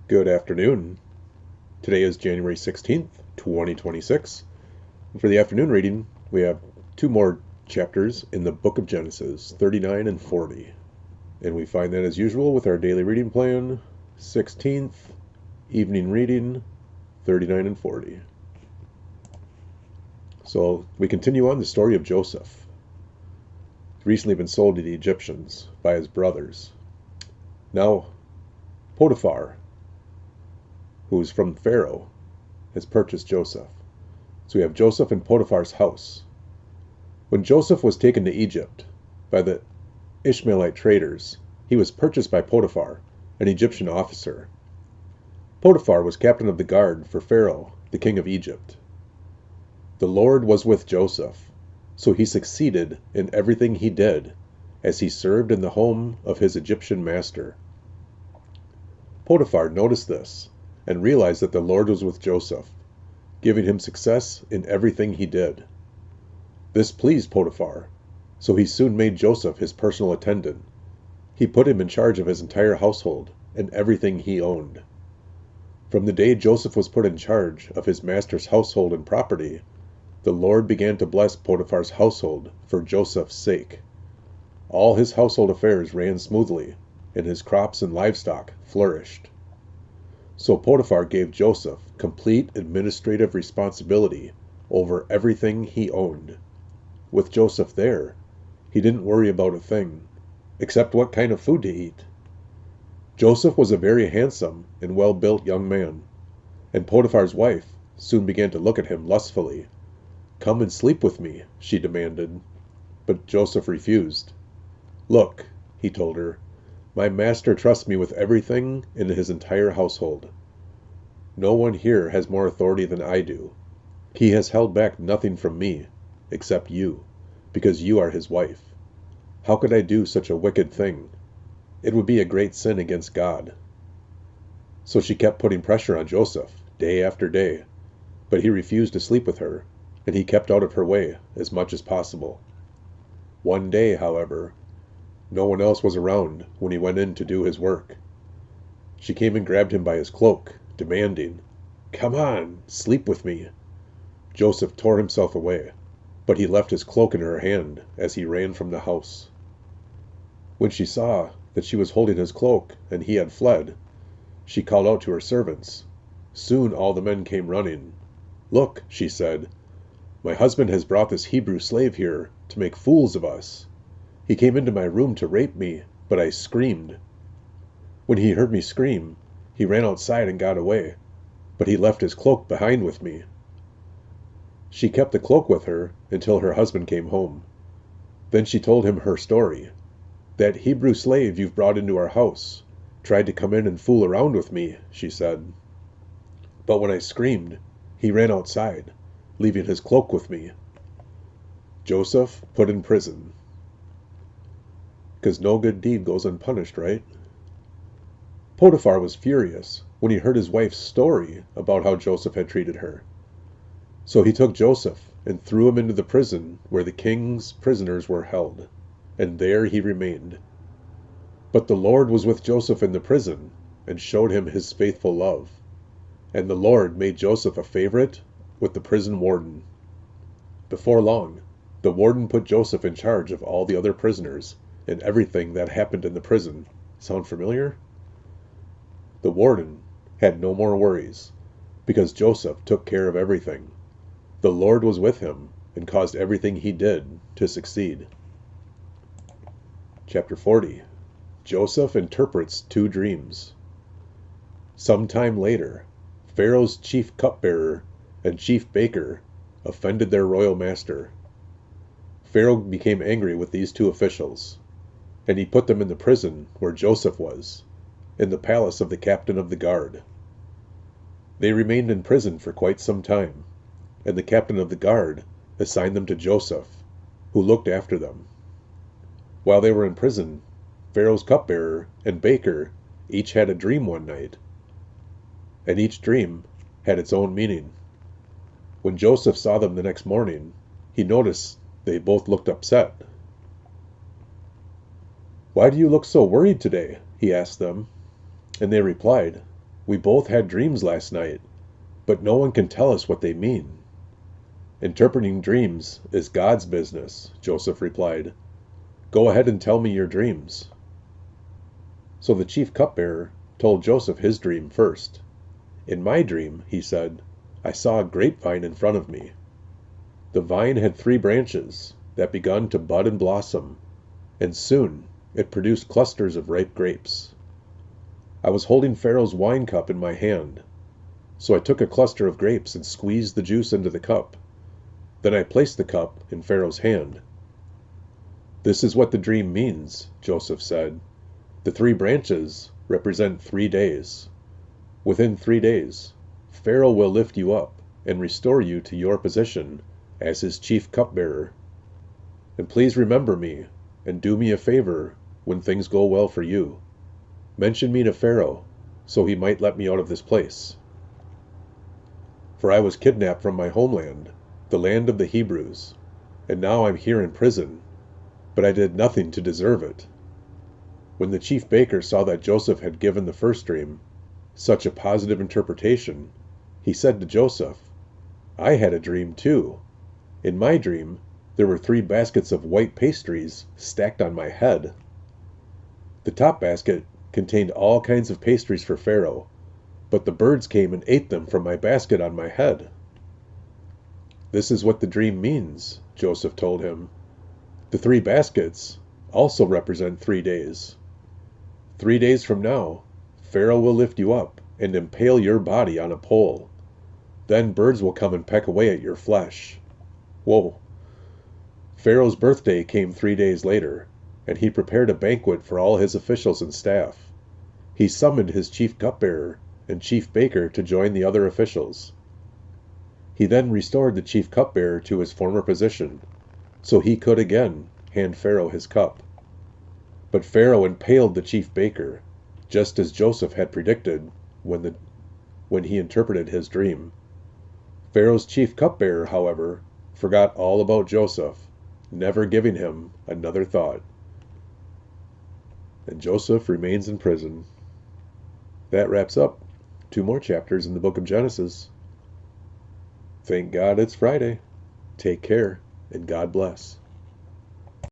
Good afternoon. Today is January 16th, 2026. And for the afternoon reading, we have two more chapters in the book of Genesis, 39 and 40. And we find that as usual with our daily reading plan, 16th, evening reading, 39 and 40. So we continue on the story of Joseph. He's recently been sold to the Egyptians by his brothers. Now, Potiphar, who is from Pharaoh, has purchased Joseph. So we have Joseph in Potiphar's house. When Joseph was taken to Egypt by the Ishmaelite traders, he was purchased by Potiphar, an Egyptian officer. Potiphar was captain of the guard for Pharaoh, the king of Egypt. The Lord was with Joseph, so he succeeded in everything he did, as he served in the home of his Egyptian master. Potiphar noticed this and realized that the Lord was with Joseph, giving him success in everything he did. This pleased Potiphar, so he soon made Joseph his personal attendant. He put him in charge of his entire household and everything he owned. From the day Joseph was put in charge of his master's household and property, the Lord began to bless Potiphar's household for Joseph's sake. All his household affairs ran smoothly, and his crops and livestock flourished. So Potiphar gave Joseph complete administrative responsibility over everything he owned. With Joseph there, he didn't worry about a thing, except what kind of food to eat. Joseph was a very handsome and well-built young man, and Potiphar's wife soon began to look at him lustfully. "Come and sleep with me," she demanded, but Joseph refused. "Look," he told her, "my master trusts me with everything in his entire household. No one here has more authority than I do. He has held back nothing from me, except you, because you are his wife. How could I do such a wicked thing? It would be a great sin against God." So she kept putting pressure on Joseph, day after day, but he refused to sleep with her, and he kept out of her way as much as possible. One day, however, no one else was around when he went in to do his work. She came and grabbed him by his cloak, demanding, "Come on, sleep with me." Joseph tore himself away, but he left his cloak in her hand as he ran from the house. When she saw that she was holding his cloak and he had fled, she called out to her servants. Soon all the men came running. "Look," she said, "my husband has brought this Hebrew slave here to make fools of us. He came into my room to rape me, but I screamed. When he heard me scream, he ran outside and got away, but he left his cloak behind with me." She kept the cloak with her until her husband came home. Then she told him her story. "That Hebrew slave you've brought into our house tried to come in and fool around with me," she said. "But when I screamed, he ran outside, leaving his cloak with me." Joseph put in prison. Because no good deed goes unpunished, right? Potiphar was furious when he heard his wife's story about how Joseph had treated her. So he took Joseph and threw him into the prison where the king's prisoners were held, and there he remained. But the Lord was with Joseph in the prison and showed him his faithful love. And the Lord made Joseph a favorite with the prison warden. Before long, the warden put Joseph in charge of all the other prisoners and everything that happened in the prison. Sound familiar? The warden had no more worries, because Joseph took care of everything. The Lord was with him and caused everything he did to succeed. Chapter 40. Joseph interprets two dreams. Some time later, Pharaoh's chief cupbearer and chief baker offended their royal master. Pharaoh became angry with these two officials, and he put them in the prison where Joseph was, in the palace of the captain of the guard. They remained in prison for quite some time, and the captain of the guard assigned them to Joseph, who looked after them. While they were in prison, Pharaoh's cupbearer and baker each had a dream one night, and each dream had its own meaning. When Joseph saw them the next morning, he noticed they both looked upset. "Why do you look so worried today?" he asked them. And they replied, We both had dreams last night, but no one can tell us what they mean." "Interpreting dreams is God's business," Joseph replied. "Go ahead and tell me your dreams." So the chief cupbearer told Joseph his dream first. "In my dream," he said, "I saw a grapevine in front of me. The vine had 3 branches that begun to bud and blossom, and soon it produced clusters of ripe grapes. I was holding Pharaoh's wine cup in my hand, so I took a cluster of grapes and squeezed the juice into the cup. Then I placed the cup in Pharaoh's hand." "This is what the dream means," Joseph said. "The 3 branches represent 3 days. Within 3 days, Pharaoh will lift you up and restore you to your position as his chief cupbearer. And please remember me and do me a favor when things go well for you. Mention me to Pharaoh so he might let me out of this place. For I was kidnapped from my homeland, the land of the Hebrews, and now I'm here in prison, but I did nothing to deserve it." When the chief baker saw that Joseph had given the first dream such a positive interpretation, he said to Joseph, "I had a dream too. In my dream, there were 3 baskets of white pastries stacked on my head. The top basket contained all kinds of pastries for Pharaoh, but the birds came and ate them from my basket on my head." "This is what the dream means," Joseph told him. "The 3 baskets also represent 3 days. 3 days from now, Pharaoh will lift you up and impale your body on a pole. Then birds will come and peck away at your flesh." Whoa. Pharaoh's birthday came 3 days later, and he prepared a banquet for all his officials and staff. He summoned his chief cupbearer and chief baker to join the other officials. He then restored the chief cupbearer to his former position, so he could again hand Pharaoh his cup. But Pharaoh impaled the chief baker, just as Joseph had predicted when he interpreted his dream. Pharaoh's chief cupbearer, however, forgot all about Joseph, never giving him another thought. And Joseph remains in prison. That wraps up 2 more chapters in the book of Genesis. Thank God it's Friday. Take care, and God bless.